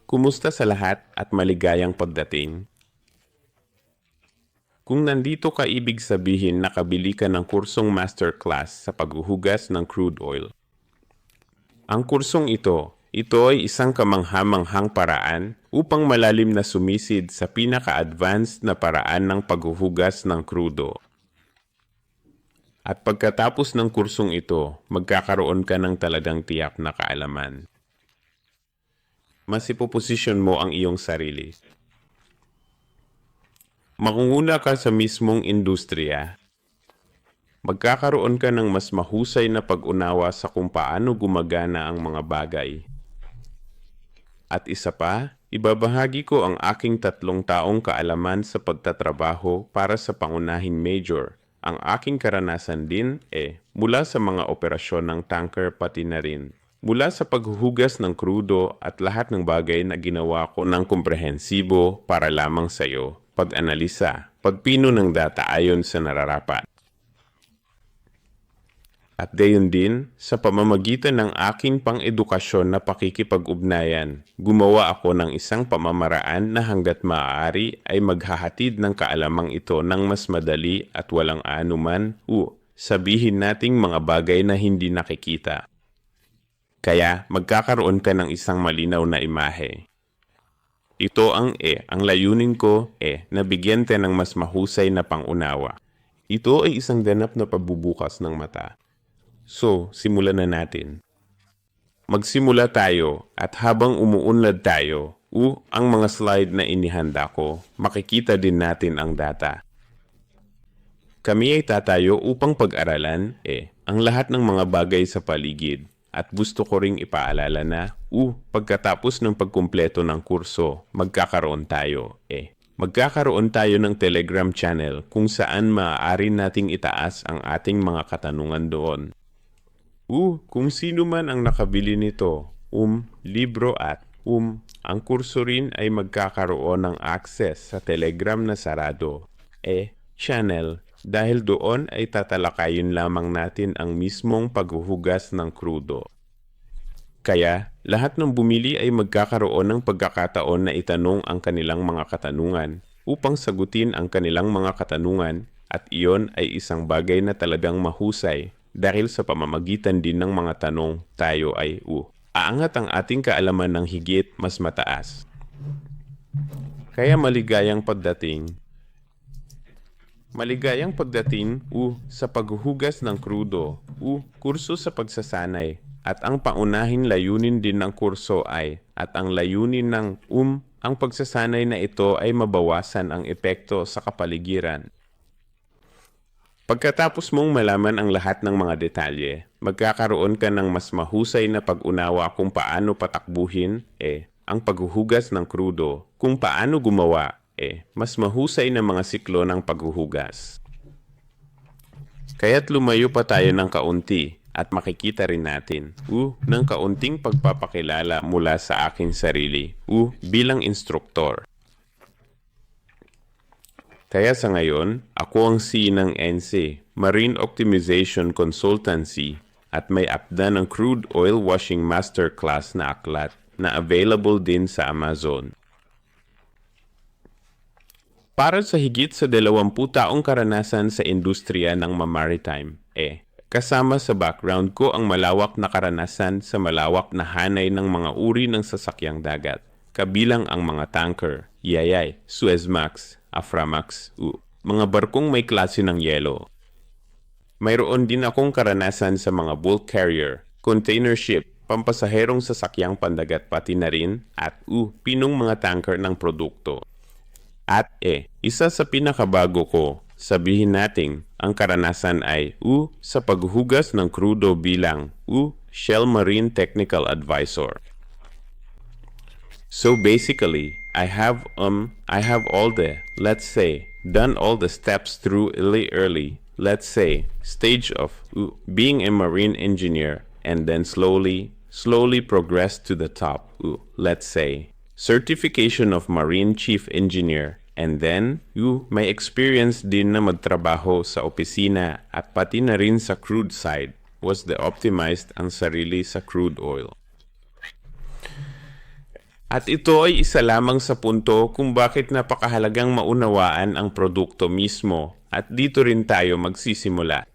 Kumusta sa lahat at maligayang pagdating? Kung nandito ka, ibig sabihin nakabili ka ng kursong masterclass sa paghuhugas ng crude oil. Ang kursong ito ay isang kamangha-manghang paraan upang malalim na sumisid sa pinaka-advanced na paraan ng paghuhugas ng krudo. At pagkatapos ng kursong ito, magkakaroon ka ng talagang tiyak na kaalaman. Mas ipoposisyon mo ang iyong sarili. Mangunguna ka sa mismong industriya. Magkakaroon ka ng mas mahusay na pag-unawa sa kung paano gumagana ang mga bagay. At isa pa, ibabahagi ko ang aking 3 taong kaalaman sa pagtatrabaho para sa pangunahing major. Ang aking karanasan din mula sa mga operasyon ng tanker pati na rin. Mula sa paghuhugas ng krudo at lahat ng bagay na ginawa ko ng komprehensibo para lamang sa iyo. Pag-analisa, pagpino ng data ayon sa nararapat. At gayon din, sa pamamagitan ng aking pang-edukasyon na pakikipag-ugnayan, gumawa ako ng isang pamamaraan na hanggat maaari ay maghahatid ng kaalamang ito ng mas madali at walang anuman sabihin nating mga bagay na hindi nakikita. Kaya magkakaroon ka ng isang malinaw na imahe. Ito ang layunin ko na bigyan tayo ng mas mahusay na pangunawa. Ito ay isang ganap na pagbubukas ng mata. So, simulan na natin. Magsimula tayo at habang umuunlad tayo, ang mga slide na inihanda ko, makikita din natin ang data. Kami ay tatayo upang pag-aralan ang lahat ng mga bagay sa paligid. At gusto ko ring ipaalala na, pagkatapos ng pagkumpleto ng kurso, magkakaroon tayo ng Telegram channel kung saan maaari nating itaas ang ating mga katanungan doon. Kung sino man ang nakabili nito, libro at ang kurso rin ay magkakaroon ng access sa Telegram na sarado, channel. Dahil doon ay tatalakayin lamang natin ang mismong paghuhugas ng krudo. Kaya, lahat ng bumili ay magkakaroon ng pagkakataon na itanong ang kanilang mga katanungan upang sagutin ang kanilang mga katanungan at iyon ay isang bagay na talagang mahusay dahil sa pamamagitan din ng mga tanong tayo ay aangat ang ating kaalaman ng higit mas mataas. Kaya maligayang pagdating sa paghuhugas ng krudo, kurso sa pagsasanay, at ang paunahing layunin din ng kurso at ang layunin ng ang pagsasanay na ito ay mabawasan ang epekto sa kapaligiran. Pagkatapos mong malaman ang lahat ng mga detalye, magkakaroon ka ng mas mahusay na pag-unawa kung paano patakbuhin ang paghuhugas ng krudo, kung paano gumawa mas mahusay na mga siklo ng paghuhugas. Kaya't lumayo pa tayo ng kaunti at makikita rin natin ng kaunting pagpapakilala mula sa aking sarili bilang instruktor. Kaya sa ngayon, ako ang C ng NC, Marine Optimization Consultancy, at may apda ng Crude Oil Washing Masterclass na aklat na available din sa Amazon. Para sa higit sa 20 taong karanasan sa industriya ng maritime, kasama sa background ko ang malawak na karanasan sa malawak na hanay ng mga uri ng sasakyang dagat, kabilang ang mga tanker, Yayay, Suezmax, Aframax, mga barkong may klase ng yelo. Mayroon din akong karanasan sa mga bulk carrier, container ship, pampasaherong sasakyang pandagat pati na rin, at pinong mga tanker ng produkto. At isa sa pinakabago ko, sabihin nating ang karanasan ay sa paghuhugas ng krudo bilang Shell Marine Technical Advisor. So basically, I have all done all the steps through early, stage of being a marine engineer and then slowly progress to the top, certification of Marine Chief Engineer, and then may experience din na magtrabaho sa opisina at pati na rin sa crude side was the optimized ang sarili sa crude oil. At ito ay isa lamang sa punto kung bakit napakahalagang maunawaan ang produkto mismo. At dito rin tayo magsisimula.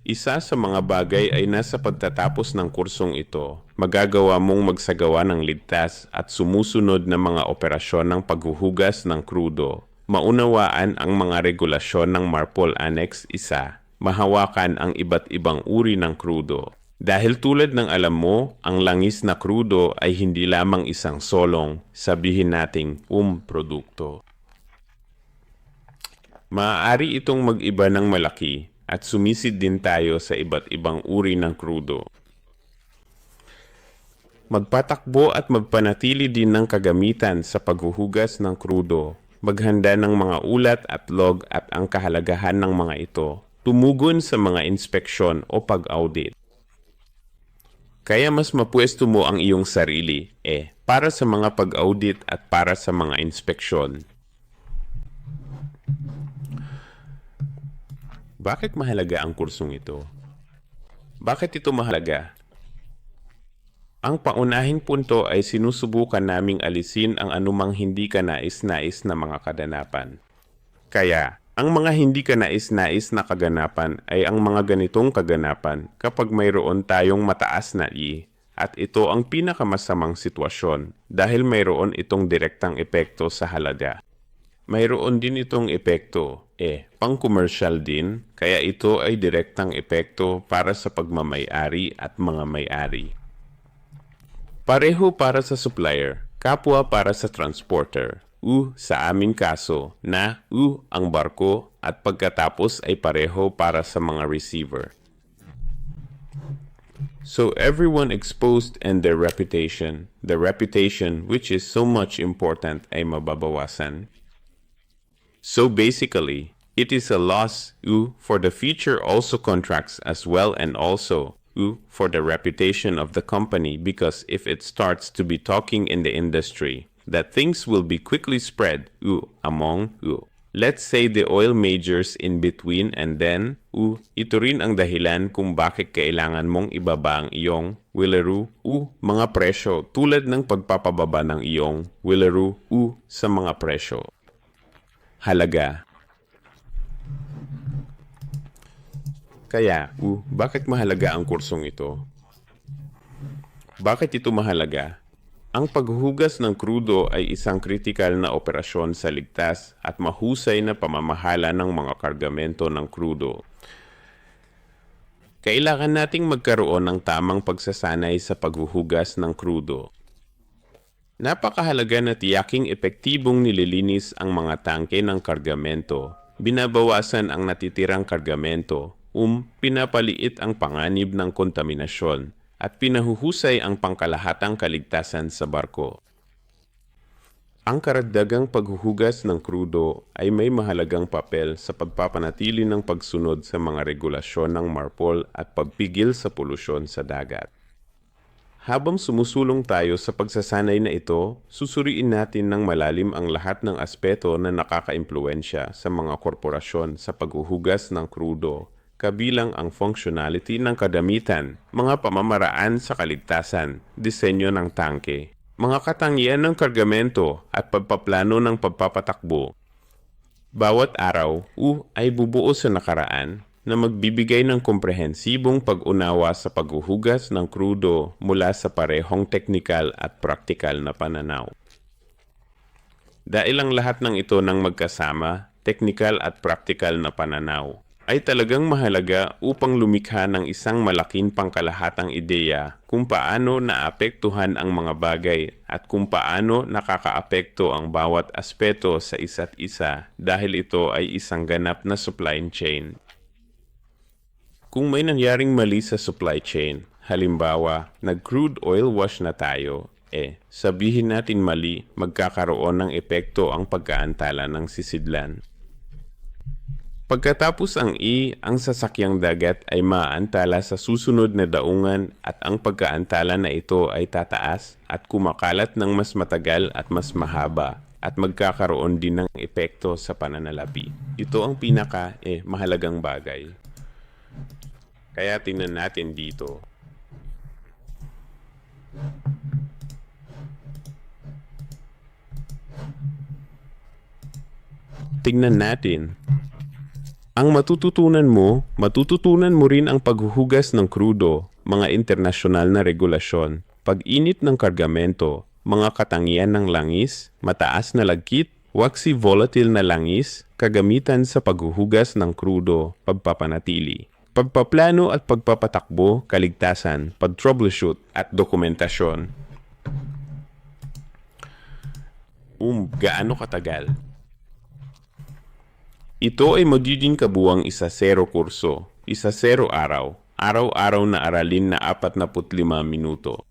Isa sa mga bagay ay nasa pagtatapos ng kursong ito. Magagawa mong magsagawa ng ligtas at sumusunod na mga operasyon ng paghuhugas ng krudo. Maunawaan ang mga regulasyon ng MARPOL Annex 1. Mahawakan ang iba't ibang uri ng krudo. Dahil tulad ng alam mo, ang langis na krudo ay hindi lamang isang solong, sabihin nating produkto. Maaari itong mag-iba ng malaki at sumisid din tayo sa iba't ibang uri ng krudo. Magpatakbo at magpanatili din ng kagamitan sa paghuhugas ng krudo. Maghanda ng mga ulat at log at ang kahalagahan ng mga ito. Tumugon sa mga inspeksyon o pag-audit. Kaya mas mapwesto mo ang iyong sarili, para sa mga pag-audit at para sa mga inspeksyon. Bakit mahalaga ang kursong ito? Bakit ito mahalaga? Ang paunahing punto ay sinusubukan naming alisin ang anumang hindi kanais-nais na mga kaganapan. Kaya, ang mga hindi kanais-nais na kaganapan ay ang mga ganitong kaganapan kapag mayroon tayong mataas na at ito ang pinakamasamang sitwasyon dahil mayroon itong direktang epekto sa halaga. Mayroon din itong epekto, pang-commercial din, kaya ito ay direktang epekto para sa pagmamay-ari at mga may-ari. Pareho para sa supplier, kapwa para sa transporter. Sa aming kaso na ang barko at pagkatapos ay pareho para sa mga receiver. So everyone exposed and their reputation, the reputation which is so much important ay mababawasan. So basically, it is a loss for the future also contracts as well and also for the reputation of the company because if it starts to be talking in the industry, that things will be quickly spread among let's say the oil majors in between and then ito rin ang dahilan kung bakit kailangan mong ibaba ang iyong mga presyo tulad ng pagpapababa ng iyong sa mga presyo. Halaga. Kaya, bakit mahalaga ang kursong ito? Bakit ito mahalaga? Ang paghuhugas ng krudo ay isang kritikal na operasyon sa ligtas at mahusay na pamamahala ng mga kargamento ng krudo. Kailangan nating magkaroon ng tamang pagsasanay sa paghuhugas ng krudo. Napakahalaga na tiyaking epektibong nililinis ang mga tangke ng kargamento, binabawasan ang natitirang kargamento, pinapaliit ang panganib ng kontaminasyon, at pinahuhusay ang pangkalahatang kaligtasan sa barko. Ang karagdagang paghuhugas ng krudo ay may mahalagang papel sa pagpapanatili ng pagsunod sa mga regulasyon ng MARPOL at pagpigil sa polusyon sa dagat. Habang sumusulong tayo sa pagsasanay na ito, susuriin natin ng malalim ang lahat ng aspeto na nakakaimpluwensya sa mga korporasyon sa paghuhugas ng krudo, kabilang ang functionality ng kadamitan, mga pamamaraan sa kaligtasan, disenyo ng tangke, mga katangian ng kargamento at pagpaplano ng pagpapatakbo. Bawat araw ay bubuo sa nakaraan na magbibigay ng komprehensibong pag-unawa sa paghuhugas ng krudo mula sa parehong teknikal at praktikal na pananaw. Dahil ang lahat ng ito ng magkasama, teknikal at praktikal na pananaw, ay talagang mahalaga upang lumikha ng isang malaking pangkalahatang ideya kung paano naapektuhan ang mga bagay at kung paano nakakaapekto ang bawat aspeto sa isa't isa dahil ito ay isang ganap na supply chain. Kung may nangyaring mali sa supply chain, halimbawa, nag-crude oil wash na tayo, sabihin natin mali, magkakaroon ng epekto ang pagkaantala ng sisidlan. Pagkatapos ang sasakyang dagat ay maaantala sa susunod na daungan at ang pagkaantala na ito ay tataas at kumakalat ng mas matagal at mas mahaba at magkakaroon din ng epekto sa pananalapi. Ito ang mahalagang bagay. Kaya tingnan natin dito. tignan natin. Ang matututunan mo rin ang paghuhugas ng krudo, mga internasyonal na regulasyon, pag-init ng kargamento, mga katangian ng langis, mataas na lagkit, waxy volatile na langis, kagamitan sa paghuhugas ng krudo, pagpapanatili, pagpaplano at pagpapatakbo, kaligtasan, pag-troubleshoot at dokumentasyon. Gaano katagal? Ito ay magiging kabuwang 1-0 kurso, 1-0 araw, araw-araw na aralin na 45 minuto.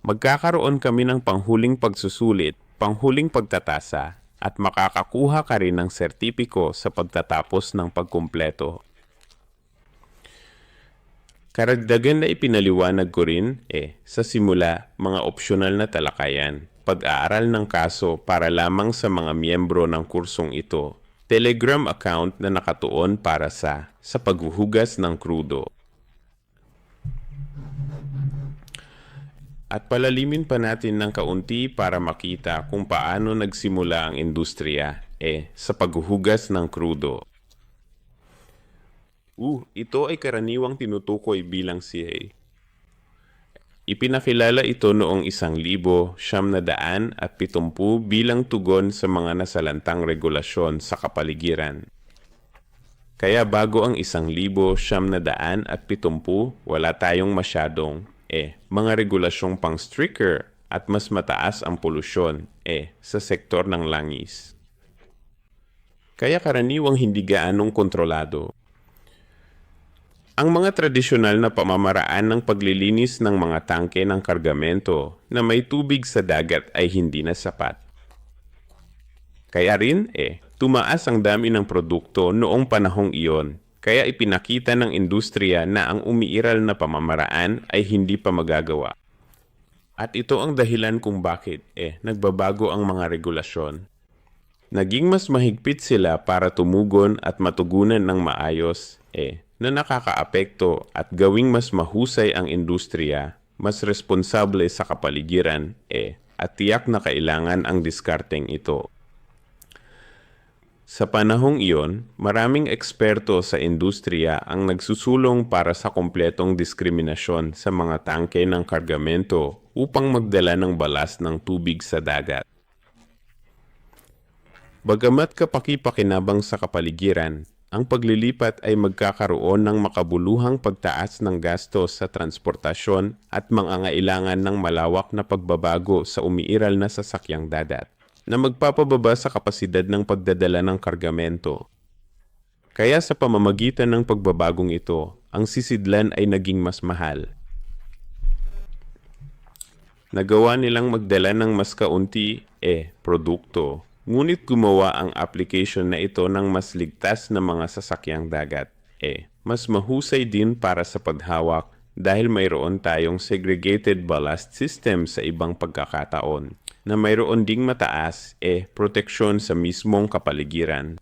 Magkakaroon kami ng panghuling pagsusulit, panghuling pagtatasa, at makakakuha ka rin ng sertipiko sa pagtatapos ng pagkumpleto. Karagdagan na ipinaliwanag ko rin, sa simula, mga opsyonal na talakayan, pag-aaral ng kaso para lamang sa mga miyembro ng kursong ito, Telegram account na nakatuon para sa paghuhugas ng krudo. At palalimin pa natin ng kaunti para makita kung paano nagsimula ang industriya, sa paghuhugas ng krudo. Ito ay karaniwang tinutukoy bilang CA. Ipinakilala ito noong 1970 bilang tugon sa mga nasalantang regulasyon sa kapaligiran. Kaya bago ang 1970, wala tayong masyadong mga regulasyong pang stricter at mas mataas ang polusyon sa sektor ng langis. Kaya karaniwang hindi gaanong kontrolado. Ang mga tradisyonal na pamamaraan ng paglilinis ng mga tangke ng kargamento na may tubig sa dagat ay hindi na sapat. Kaya rin, tumaas ang dami ng produkto noong panahong iyon, kaya ipinakita ng industriya na ang umiiral na pamamaraan ay hindi pa magagawa. At ito ang dahilan kung bakit, nagbabago ang mga regulasyon. Naging mas mahigpit sila para tumugon at matugunan ng maayos, na nakakaapekto at gawing mas mahusay ang industriya, mas responsable sa kapaligiran, at tiyak na kailangan ang diskarteng ito. Sa panahong iyon, maraming eksperto sa industriya ang nagsusulong para sa kompletong diskriminasyon sa mga tangke ng kargamento upang magdala ng balas ng tubig sa dagat. Bagamat kapaki-pakinabang sa kapaligiran, ang paglilipat ay magkakaroon ng makabuluhang pagtaas ng gastos sa transportasyon at mangangailangan ng malawak na pagbabago sa umiiral na sasakyang dagat, na magpapababa sa kapasidad ng pagdadala ng kargamento. Kaya sa pamamagitan ng pagbabagong ito, ang sisidlan ay naging mas mahal. Nagawa nilang magdala ng mas kaunti, produkto. Ngunit gumawa ang application na ito ng mas ligtas na mga sasakyang dagat. Mas mahusay din para sa paghawak dahil mayroon tayong segregated ballast system sa ibang pagkakataon na mayroon ding mataas, proteksyon sa mismong kapaligiran.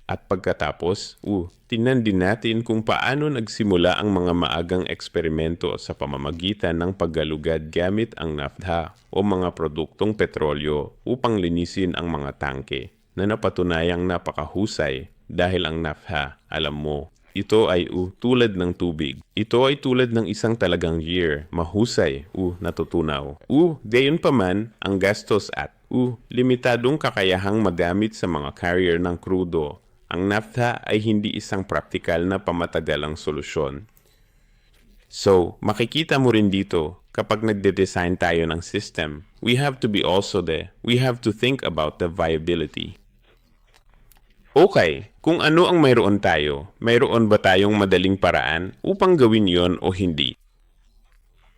At pagkatapos, tingnan din natin kung paano nagsimula ang mga maagang eksperimento sa pamamagitan ng paggalugad gamit ang naphtha o mga produktong petrolyo upang linisin ang mga tangke na napatunayang napakahusay dahil ang naphtha, alam mo, ito ay tulad ng tubig. Ito ay tulad ng isang talagang year, mahusay, natutunaw. Gayon pa man, ang gastos at limitadong kakayahang magamit sa mga carrier ng krudo. Ang naphtha ay hindi isang praktikal na pamatagalang solusyon. So, makikita mo rin dito, kapag nagde-design tayo ng system, we have to be also there. We have to think about the viability. Okay, kung ano ang mayroon tayo, mayroon ba tayong madaling paraan upang gawin yon o hindi?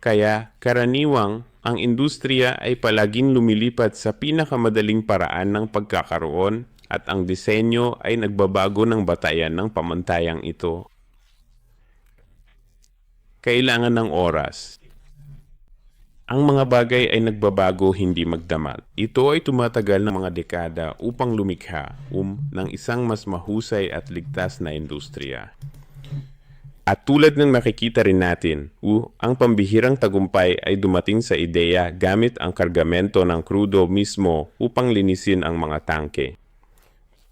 Kaya, karaniwang, ang industriya ay palaging lumilipat sa pinakamadaling paraan ng pagkakaroon at ang disenyo ay nagbabago ng batayan ng pamantayang ito. Kailangan ng oras. Ang mga bagay ay nagbabago hindi magdamag. Ito ay tumatagal ng mga dekada upang lumikha ng isang mas mahusay at ligtas na industriya. At tulad ng nakikita rin natin, ang pambihirang tagumpay ay dumating sa ideya gamit ang kargamento ng krudo mismo upang linisin ang mga tangke.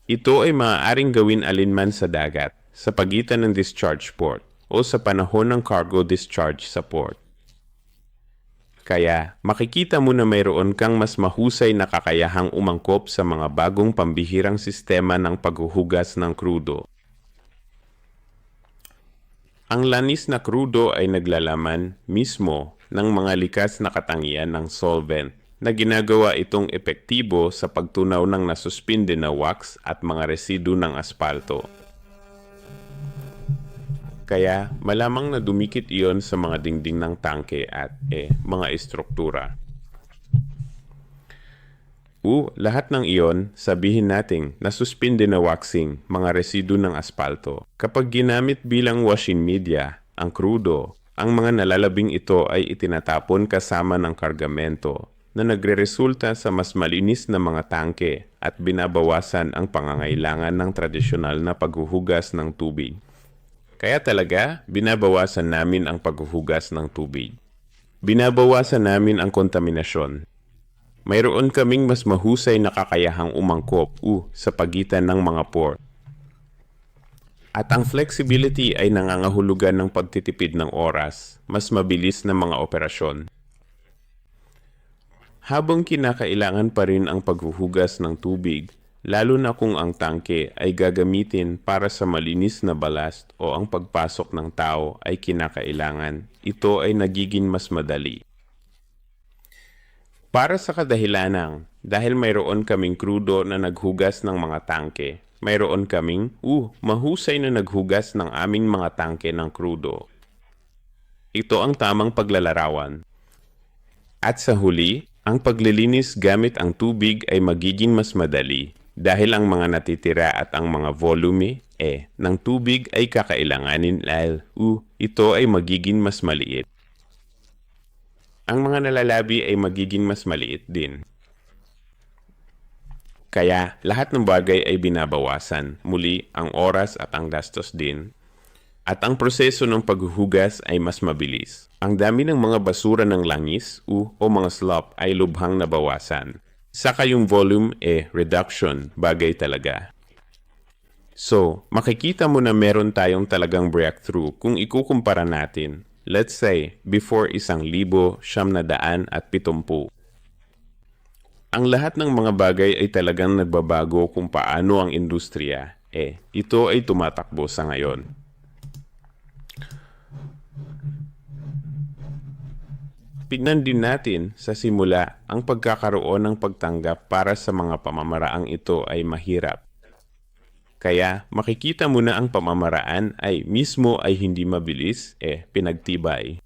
Ito ay maaaring gawin alinman sa dagat, sa pagitan ng discharge port, o sa panahon ng cargo discharge sa port. Kaya, makikita mo na mayroon kang mas mahusay na kakayahang umangkop sa mga bagong pambihirang sistema ng paghuhugas ng krudo. Ang lanis na krudo ay naglalaman mismo ng mga likas na katangian ng solvent na ginagawa itong epektibo sa pagtunaw ng nasuspinde na wax at mga residu ng aspalto. Kaya malamang na dumikit iyon sa mga dingding ng tangke at mga estruktura. Lahat ng iyon, sabihin nating nasuspinde na waxing, mga residu ng aspalto. Kapag ginamit bilang washing media, ang krudo, ang mga nalalabing ito ay itinatapon kasama ng kargamento na nagreresulta sa mas malinis na mga tangke at binabawasan ang pangangailangan ng tradisyonal na paghuhugas ng tubig. Kaya talaga, binabawasan namin ang paghuhugas ng tubig. Binabawasan namin ang kontaminasyon. Mayroon kaming mas mahusay na kakayahang umangkop sa pagitan ng mga port. At ang flexibility ay nangangahulugan ng pagtitipid ng oras, mas mabilis na mga operasyon. Habang kinakailangan pa rin ang paghuhugas ng tubig, lalo na kung ang tangke ay gagamitin para sa malinis na ballast o ang pagpasok ng tao ay kinakailangan, ito ay nagiging mas madali. Para sa kadahilanang, dahil mayroon kaming krudo na naghugas ng mga tangke, mayroon kaming, mahusay na naghugas ng aming mga tangke ng krudo. Ito ang tamang paglalarawan. At sa huli, ang paglilinis gamit ang tubig ay magiging mas madali dahil ang mga natitira at ang mga volume ng tubig ay kakailanganin dahil ito ay magiging mas maliit. Ang mga nalalabi ay magiging mas maliit din. Kaya lahat ng bagay ay binabawasan, muli ang oras at ang gastos din. At ang proseso ng paghuhugas ay mas mabilis. Ang dami ng mga basura ng langis o mga slop ay lubhang nabawasan. Saka yung volume reduction, bagay talaga. So, makikita mo na meron tayong talagang breakthrough kung ikukumpara natin. Let's say, before 1,970. Ang lahat ng mga bagay ay talagang nagbabago kung paano ang industriya. Ito ay tumatakbo sa ngayon. Tignan din natin sa simula ang pagkakaroon ng pagtanggap para sa mga pamamaraang ito ay mahirap. Kaya makikita mo na ang pamamaraan ay mismo ay hindi mabilis, pinagtibay.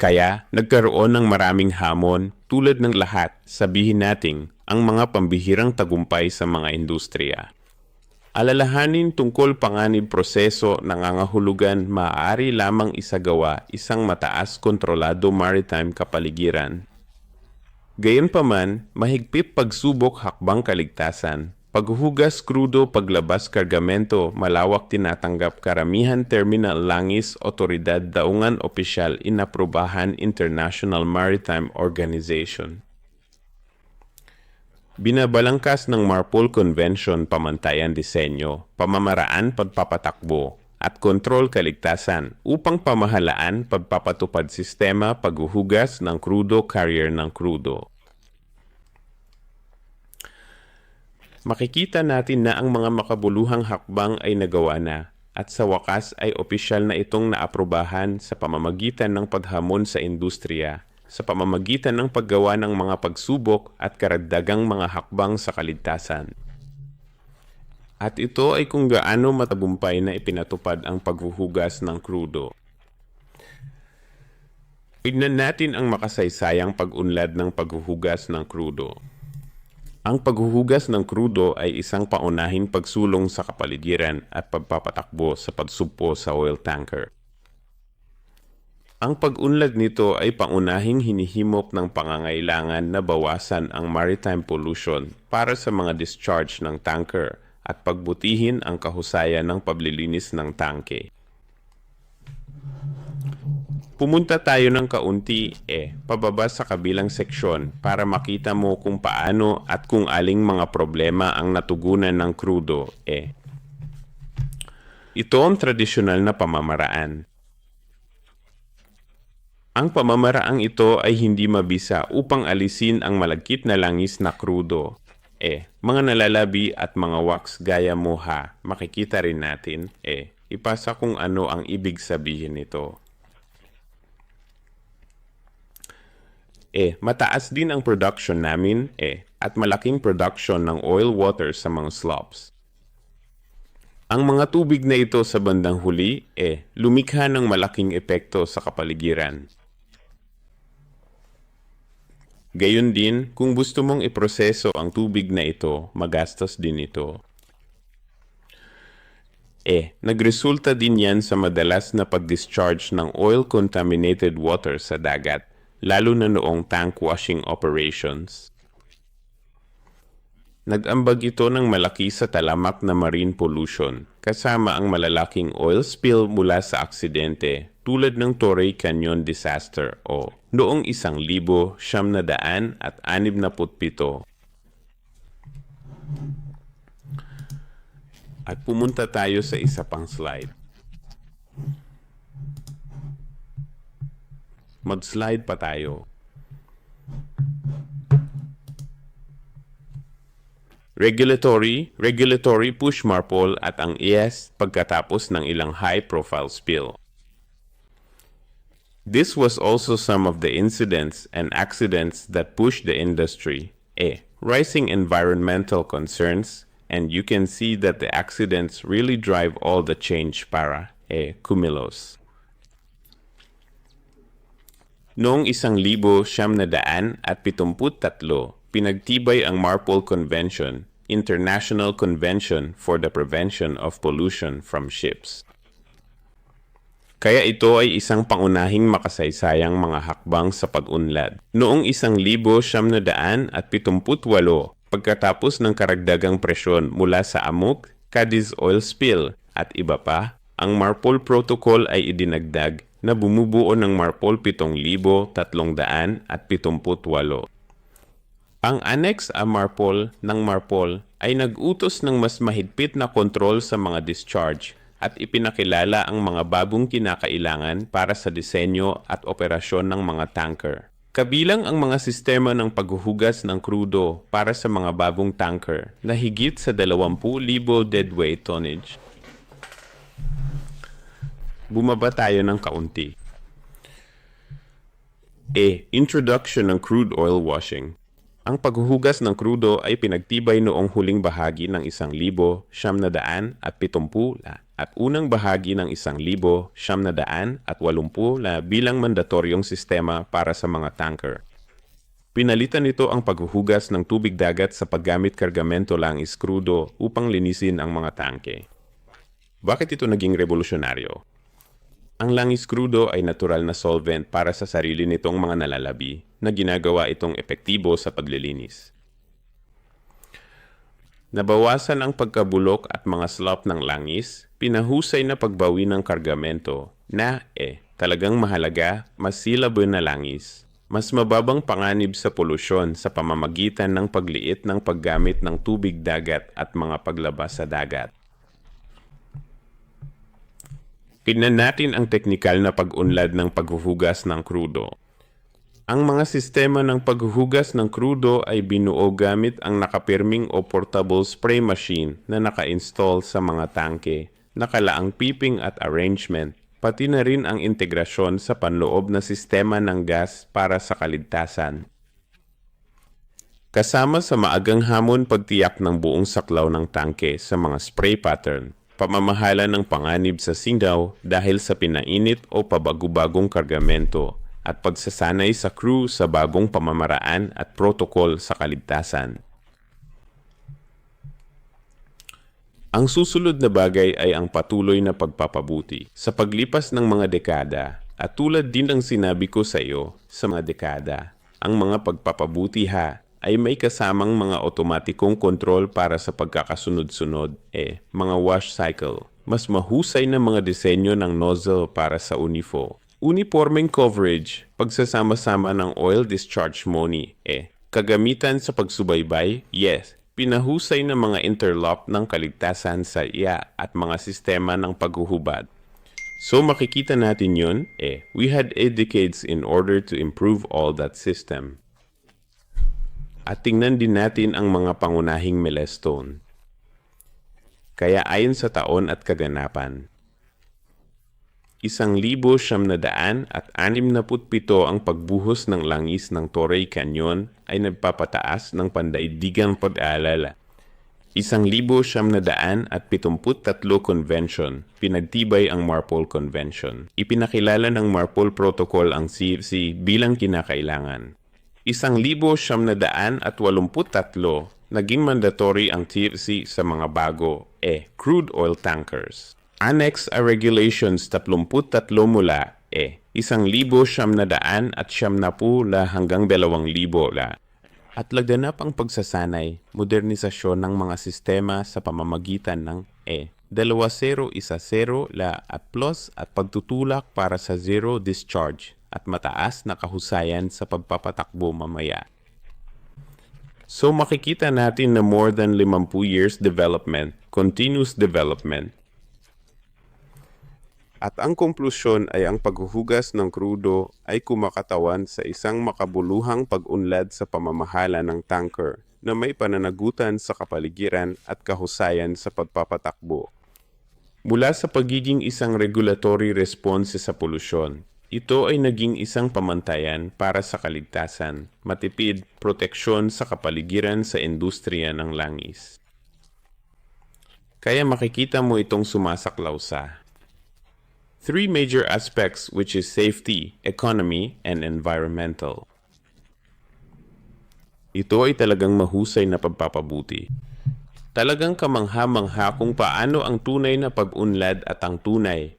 Kaya nagkaroon ng maraming hamon tulad ng lahat, sabihin nating ang mga pambihirang tagumpay sa mga industriya. Alalahanin tungkol panganib proseso nangangahulugan maaari lamang isagawa isang mataas kontrolado maritime kapaligiran. Gayunpaman, mahigpit pagsubok hakbang kaligtasan, paghuhugas krudo paglabas kargamento malawak tinatanggap karamihan terminal langis otoridad daungan opisyal inaprubahan International Maritime Organization. Binabalangkas ng MARPOL Convention pamantayan disenyo, pamamaraan pagpapatakbo, at kontrol kaligtasan upang pamahalaan pagpapatupad sistema paghuhugas ng krudo carrier ng krudo. Makikita natin na ang mga makabuluhang hakbang ay nagawa na at sa wakas ay opisyal na itong naaprubahan sa pamamagitan ng paghamon sa industriya, sa pamamagitan ng paggawa ng mga pagsubok at karagdagang mga hakbang sa kaligtasan. At ito ay kung gaano matagumpay na ipinatupad ang paghuhugas ng krudo. Tignan natin ang makasaysayang pag-unlad ng paghuhugas ng krudo. Ang paghuhugas ng krudo ay isang paunahing pagsulong sa kapaligiran at pagpapatakbo sa pagsugpo sa oil tanker. Ang pag-unlad nito ay pangunahing hinihimok ng pangangailangan na bawasan ang maritime pollution para sa mga discharge ng tanker at pagbutihin ang kahusayan ng paglilinis ng tangke. Pumunta tayo ng kaunti pababa sa kabilang seksyon para makita mo kung paano at kung aling mga problema ang natugunan ng krudo Ito ang tradisyonal na pamamaraan. Ang pamamaraang ito ay hindi mabisa upang alisin ang malagkit na langis na krudo. Mga nalalabi at mga wax gaya mo makikita rin natin ipasa kung ano ang ibig sabihin nito. Mataas din ang production namin at malaking production ng oil water sa mga slopes. Ang mga tubig na ito sa bandang huli lumikha ng malaking epekto sa kapaligiran. Gayon din, kung gusto mong iproseso ang tubig na ito, magastos din ito. Nagresulta din yan sa madalas na pag-discharge ng oil-contaminated water sa dagat, lalo na noong tank washing operations. Nag-ambag ito ng malaki sa talamak na marine pollution, kasama ang malalaking oil spill mula sa aksidente tulad ng Torrey Canyon disaster o noong 1967. At pumunta tayo sa isa pang slide. Mag-slide pa tayo. Regulatory push MARPOL at ang IAS pagkatapos ng ilang high-profile spill. This was also some of the incidents and accidents that pushed the industry. Rising environmental concerns, and you can see that the accidents really drive all the change para kumilos. Noong 1973, pinagtibay ang MARPOL Convention, International Convention for the Prevention of Pollution from Ships. Kaya ito ay isang pangunahing makasaysayang mga hakbang sa pag-unlad. Noong 1978, pagkatapos ng karagdagang presyon mula sa Amuk, Cadiz oil spill at iba pa, ang MARPOL Protocol ay idinagdag na bumubuo ng MARPOL 7,378. Ang Annex A MARPOL ng MARPOL ay nag-utos ng mas mahigpit na kontrol sa mga discharge at ipinakilala ang mga bagong kinakailangan para sa disenyo at operasyon ng mga tanker. Kabilang ang mga sistema ng paghuhugas ng krudo para sa mga bagong tanker na higit sa 20,000 deadweight tonnage. Bumaba tayo ng kaunti. Introduction ng crude oil washing. Ang paghuhugas ng krudo ay pinagtibay noong huling bahagi ng 1970 at unang bahagi ng 1980 bilang mandatoryong sistema para sa mga tanker. Pinalitan nito ang paghuhugas ng tubig dagat sa paggamit kargamento langis krudo upang linisin ang mga tangke. Bakit ito naging revolusyonaryo? Ang langis krudo ay natural na solvent para sa sarili nitong mga nalalabi na ginagawa itong epektibo sa paglilinis. Nabawasan ang pagkabulok at mga slop ng langis, pinahusay na pagbawi ng kargamento na talagang mahalaga, mas silabo na langis. Mas mababang panganib sa polusyon sa pamamagitan ng pagliit ng paggamit ng tubig dagat at mga paglabas sa dagat. Tingnan natin ang teknikal na pag-unlad ng paghuhugas ng krudo. Ang mga sistema ng paghuhugas ng krudo ay binuo gamit ang nakapirming o portable spray machine na naka-install sa mga tangke, nakalaang piping at arrangement, pati na rin ang integrasyon sa panloob na sistema ng gas para sa kaligtasan. Kasama sa maagang hamon pagtiyak ng buong saklaw ng tangke sa mga spray pattern, pamamahala ng panganib sa singaw dahil sa pinainit o pabago-bagong kargamento at pagsasanay sa crew sa bagong pamamaraan at protokol sa kaligtasan. Ang susunod na bagay ay ang patuloy na pagpapabuti. Sa paglipas ng mga dekada, at tulad din ng sinabi ko sa iyo sa mga dekada, ang mga pagpapabuti ay may kasamang mga otomatikong kontrol para sa pagkakasunod-sunod, mga wash cycle. Mas mahusay na mga disenyo ng nozzle para sa UNIFO, Uniforming coverage, pagsasama-sama ng oil discharge money, kagamitan sa pagsubaybay, yes, pinahusay ng mga interlock ng kaligtasan sa iya at mga sistema ng paghuhubad. So makikita natin yun, we had decades in order to improve all that system. At tingnan din natin ang mga pangunahing milestone. Kaya ayon sa taon at kaganapan, 1,967 ang pagbuhos ng langis ng Torrey Canyon ay nagpapataas ng pandaigdigang pag-aalala. 1,973 convention, pinagtibay ang Marpol Convention. Ipinakilala ng Marpol Protocol ang CFC bilang kinakailangan. 1,983 naging mandatory ang TFC sa mga bago, crude oil tankers. Annex a Regulations 33 mula, 1,970 hanggang 2,000 at laganap ang pagsasanay, modernisasyon ng mga sistema sa pamamagitan ng 2010 at plus at pagtutulak para sa zero discharge at mataas na kahusayan sa pagpapatakbo mamaya. So makikita natin na more than 50 years development, continuous development. At ang konklusyon ay ang paghuhugas ng krudo ay kumakatawan sa isang makabuluhang pag-unlad sa pamamahala ng tanker na may pananagutan sa kapaligiran at kahusayan sa pagpapatakbo. Mula sa pagiging isang regulatory response sa polusyon, ito ay naging isang pamantayan para sa kaligtasan, matipid, proteksyon sa kapaligiran sa industriya ng langis. Kaya makikita mo itong sumasaklaw sa three major aspects, which is safety, economy, and environmental. Ito ay talagang mahusay na pagpapabuti. Talagang kamangha-mangha kung paano ang tunay na pag-unlad at ang tunay,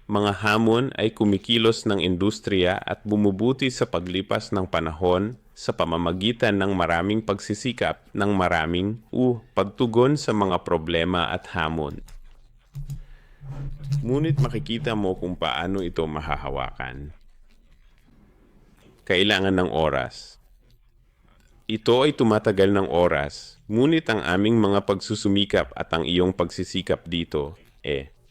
mga hamon ay kumikilos ng industriya at bumubuti sa paglipas ng panahon sa pamamagitan ng maraming pagsisikap ng maraming pagtugon sa mga problema at hamon. Ngunit makikita mo kung paano ito mahahawakan. Kailangan ng oras. Ito ay tumatagal ng oras, ngunit ang aming mga pagsusumikap at ang iyong pagsisikap dito,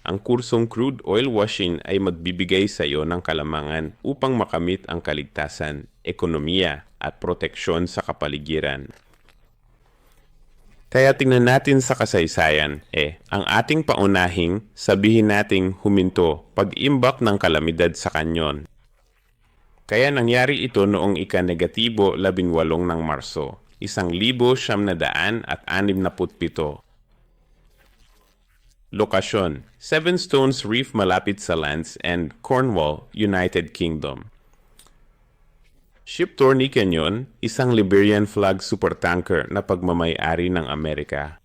ang kursong crude oil washing ay magbibigay sa iyo ng kalamangan upang makamit ang kaligtasan, ekonomiya at proteksyon sa kapaligiran. Kaya tingnan natin sa kasaysayan, ang ating paunahing, sabihin nating huminto, pag-imbak ng kalamidad sa kanyon. Kaya nangyari ito noong ika-18 ng Marso, 1,967. Lokasyon, Seven Stones Reef malapit sa Land's End, Cornwall, United Kingdom. Ship Torrey Canyon, isang Liberian flag supertanker na pagmamay-ari ng Amerika.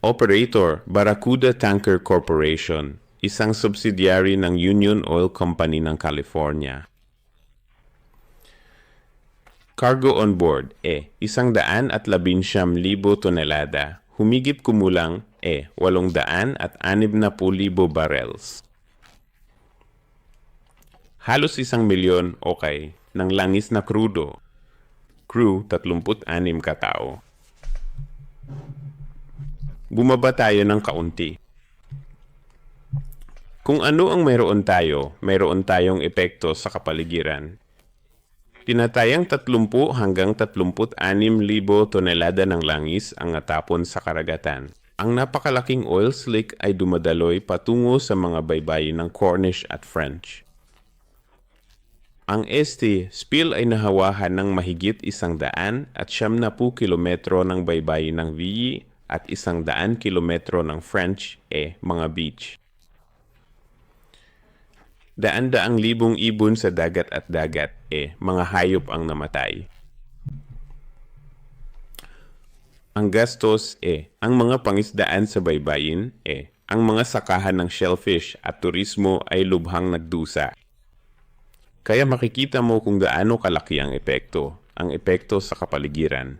Operator, Barracuda Tanker Corporation, isang subsidiary ng Union Oil Company ng California. Cargo on board, 119,000 tonelada, humigit kumulang, 860,000 barrels. Halos 1,000,000, ng langis na krudo. Crew, 36 katao. Bumaba tayo ng kaunti. Kung ano ang mayroon tayong epekto sa kapaligiran. Tinatayang 30 hanggang 36,000 tonelada ng langis ang natapon sa karagatan. Ang napakalaking oil slick ay dumadaloy patungo sa mga baybayin ng Cornish at French. Ang spill ay nahawahan ng mahigit 170 kilometro ng baybayin ng Ville at 100 kilometro ng French, mga beach. Daan-daang libong ibon sa dagat at dagat, mga hayop ang namatay. Ang gastos, ang mga pangisdaan sa baybayin, ang mga sakahan ng shellfish at turismo ay lubhang nagdusa. Kaya makikita mo kung gaano kalaki ang epekto sa kapaligiran.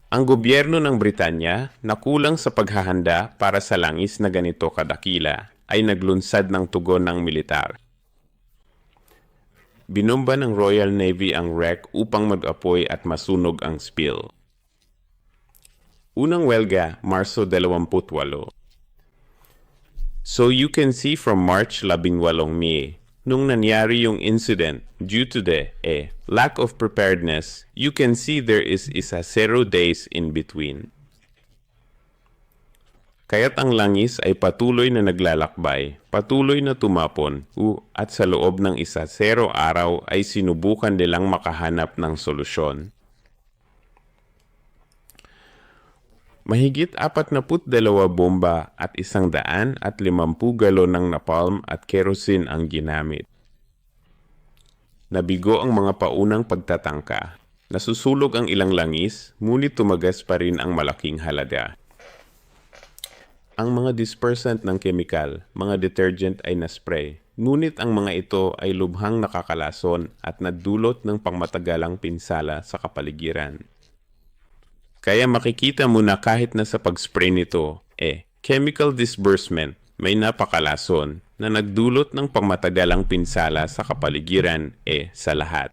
Ang gobyerno ng Britanya, na kulang sa paghahanda para sa langis na ganito kadakila, ay naglunsad ng tugon ng militar. Binomba ng Royal Navy ang wreck upang mag-apoy at masunog ang spill. Unang welga, Marso 28. So you can see from March 18 May, nung nangyari yung incident due to the lack of preparedness, you can see there is 0 days in between. Kaya't ang langis ay patuloy na naglalakbay, patuloy na tumapon, at sa loob ng 0 araw ay sinubukan nilang makahanap ng solusyon. Mahigit 42 bomba at 150 galon ng napalm at kerosene ang ginamit. Nabigo ang mga paunang pagtatangka. Nasusulog ang ilang langis, ngunit tumagas pa rin ang malaking halaga. Ang mga dispersant ng kemikal, mga detergent ay naspray, ngunit ang mga ito ay lubhang nakakalason at nadulot ng pangmatagalang pinsala sa kapaligiran. Kaya makikita mo na kahit na sa pag-spray nito, chemical disbursement, may napakalason na nagdulot ng pangmatagalang pinsala sa kapaligiran, sa lahat.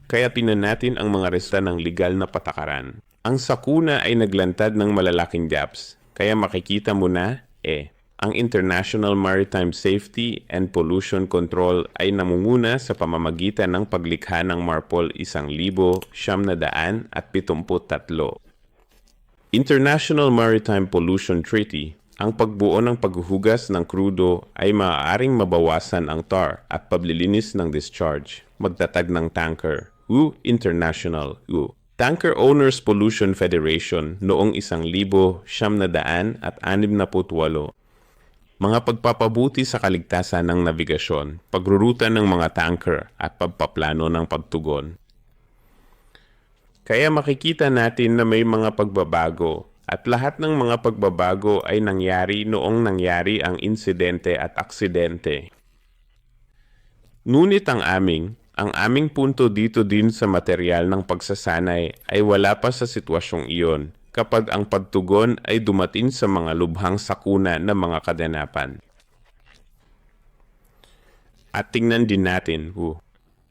Kaya tinan natin ang mga resta ng legal na patakaran. Ang sakuna ay naglantad ng malalaking gaps, kaya makikita mo na, ang International Maritime Safety and Pollution Control ay namumuna sa pamamagitan ng paglikha ng MARPOL 1,973. International Maritime Pollution Treaty, ang pagbuo ng paghuhugas ng krudo ay maaaring mabawasan ang tar at paglilinis ng discharge, magtatag ng tanker, International, Tanker Owners Pollution Federation noong 1968. Mga pagpapabuti sa kaligtasan ng nabigasyon, pagruruta ng mga tanker at pagpaplano ng pagtugon. Kaya makikita natin na may mga pagbabago at lahat ng mga pagbabago ay nangyari noong nangyari ang insidente at aksidente. Ngunit ang aming punto dito din sa material ng pagsasanay ay wala pa sa sitwasyong iyon kapag ang pagtugon ay dumating sa mga lubhang sakuna ng mga kaganapan. At tingnan din natin,